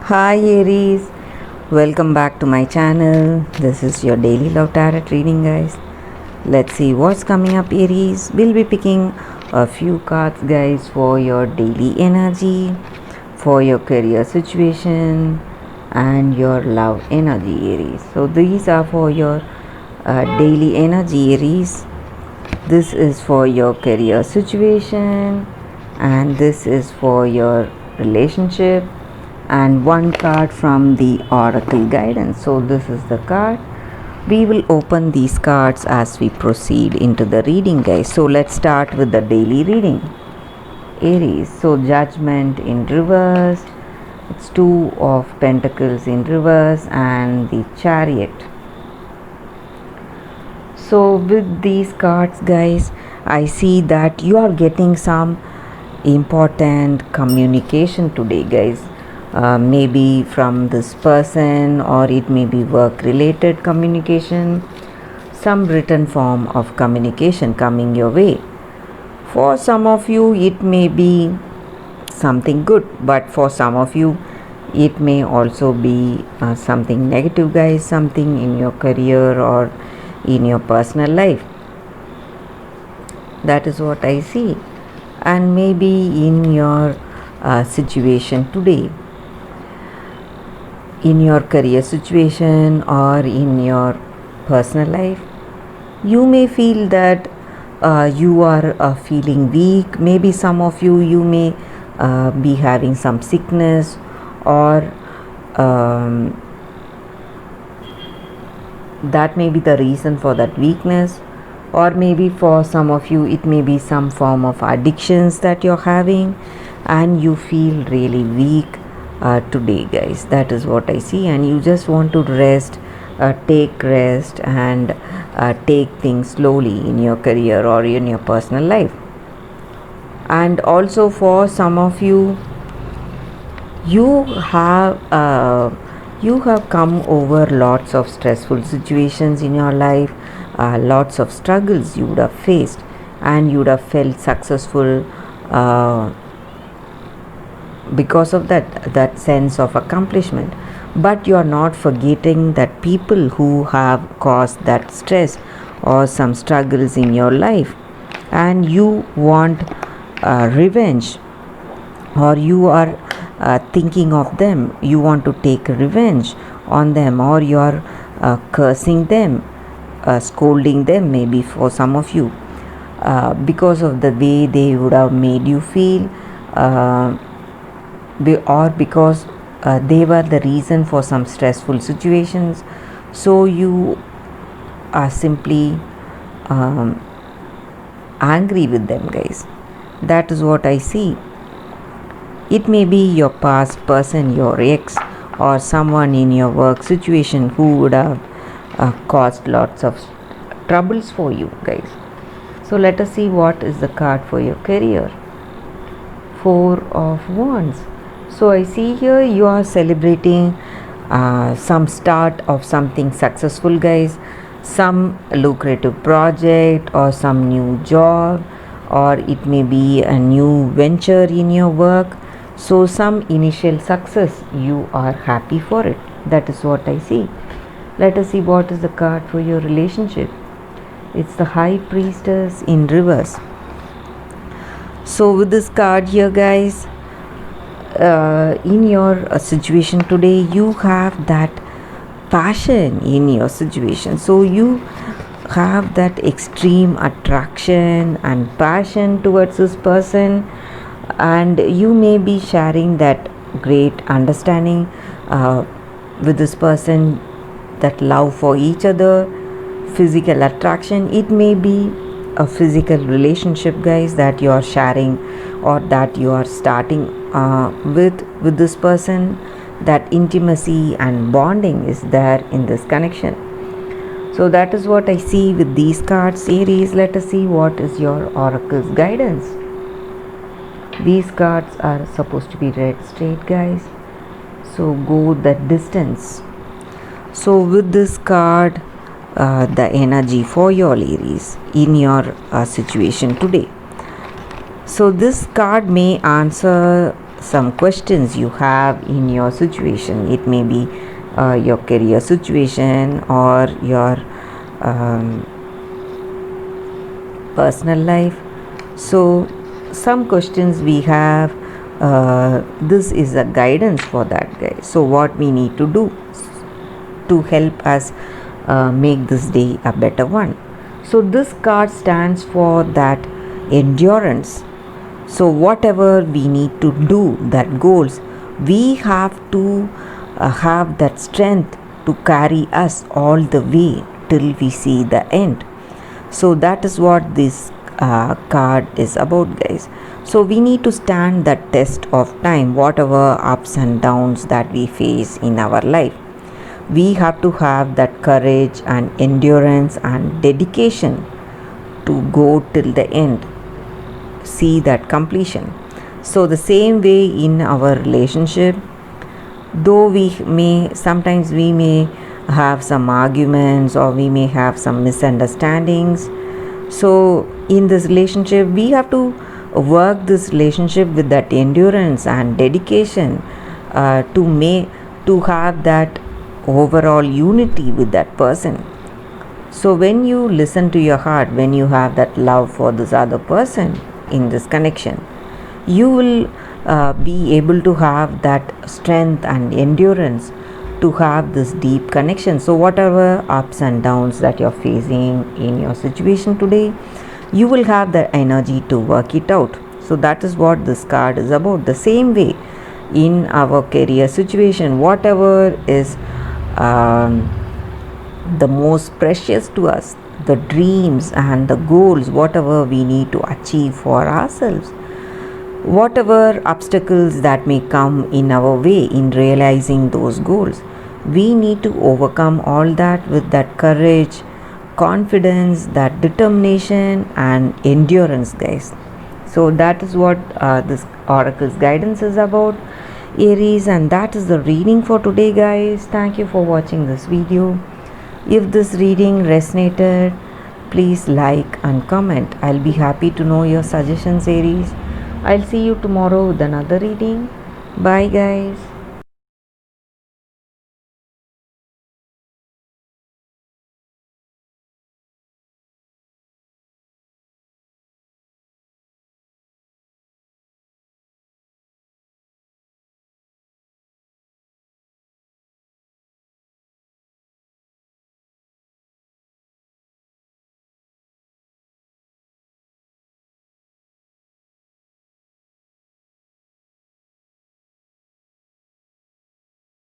Hi Aries, welcome back to my channel. This is your daily love tarot reading, guys. Let's see what's coming up, Aries. We'll be picking a few cards, guys, for your daily energy, for your career situation, and your love energy, Aries. So these are for your daily energy, Aries. This is for your career situation, and this is for your relationship, and one card from the oracle guidance. So this is the card. We will open these cards as we proceed into the reading, guys. So let's start with the daily reading, Aries. So judgment in reverse, it's two of pentacles in reverse, and the chariot. So with these cards, guys, I see that you are getting some important communication today, guys. Maybe from this person, or it may be work related communication, some written form of communication coming your way. For some of you it may be something good, but for some of you it may also be something negative, guys, something in your career or in your personal life. That is what I see. And maybe in your situation today, in your career situation or in your personal life, you may feel that you are feeling weak. Maybe some of you may be having some sickness, or that may be the reason for that weakness. Or maybe for some of you it may be some form of addictions that you're having, and you feel really weak today, guys. That is what I see. And you just want to rest, take rest, and take things slowly in your career or in your personal life. And also for some of you, you have come over lots of stressful situations in your life, lots of struggles you would have faced, and you would have felt successful because of that sense of accomplishment. But you are not forgetting that people who have caused that stress or some struggles in your life, and you want revenge, or you are thinking of them, you want to take revenge on them, or you are cursing them, scolding them, maybe for some of you, because of the way they would have made you feel, or because they were the reason for some stressful situations. So you are simply angry with them, guys. That is what I see. It may be your past person, your ex, or someone in your work situation who would have caused lots of troubles for you, guys. So let us see what is the card for your career. Four of Wands. So I see here you are celebrating some start of something successful, guys. Some lucrative project or some new job, or it may be a new venture in your work. So some initial success, you are happy for it. That is what I see. Let us see what is the card for your relationship. It's the High Priestess in reverse. So with this card here, guys, in your situation today, you have that passion in your situation. So you have that extreme attraction and passion towards this person, and you may be sharing that great understanding with this person, that love for each other, physical attraction. It may be a physical relationship, guys, that you are sharing, or that you are starting with this person. That intimacy and bonding is there in this connection. So that is what I see with these cards, Aries. Let us see what is your oracle's guidance. These cards are supposed to be read straight, guys, so go that distance. So with this card, the energy for your Aries in your situation today. So this card may answer some questions you have in your situation. It may be your career situation or your um, personal life. So some questions we have, this is a guidance for that, guys. So what we need to do to help us make this day a better one. So this card stands for that endurance. So whatever we need to do, that goals, we have to have that strength to carry us all the way till we see the end. So that is what this card is about, guys. So we need to stand that test of time, whatever ups and downs that we face in our life. We have to have that courage and endurance and dedication to go till the end, see that completion. So the same way in our relationship, though sometimes we may have some arguments or we may have some misunderstandings. So in this relationship we have to work this relationship with that endurance and dedication to have that overall unity with that person. So when you listen to your heart, when you have that love for this other person in this connection, you will be able to have that strength and endurance to have this deep connection. So whatever ups and downs that you're facing in your situation today, you will have the energy to work it out. So that is what this card is about. The same way in our career situation, whatever is the most precious to us, the dreams and the goals, whatever we need to achieve for ourselves, whatever obstacles that may come in our way in realizing those goals, we need to overcome all that with that courage, confidence, that determination and endurance, guys. So that is what this oracle's guidance is about, Aries, and that is the reading for today, guys. Thank you for watching this video. If this reading resonated, please like and comment. I'll be happy to know your suggestions, Aries. I'll see you tomorrow with another reading. Bye, guys.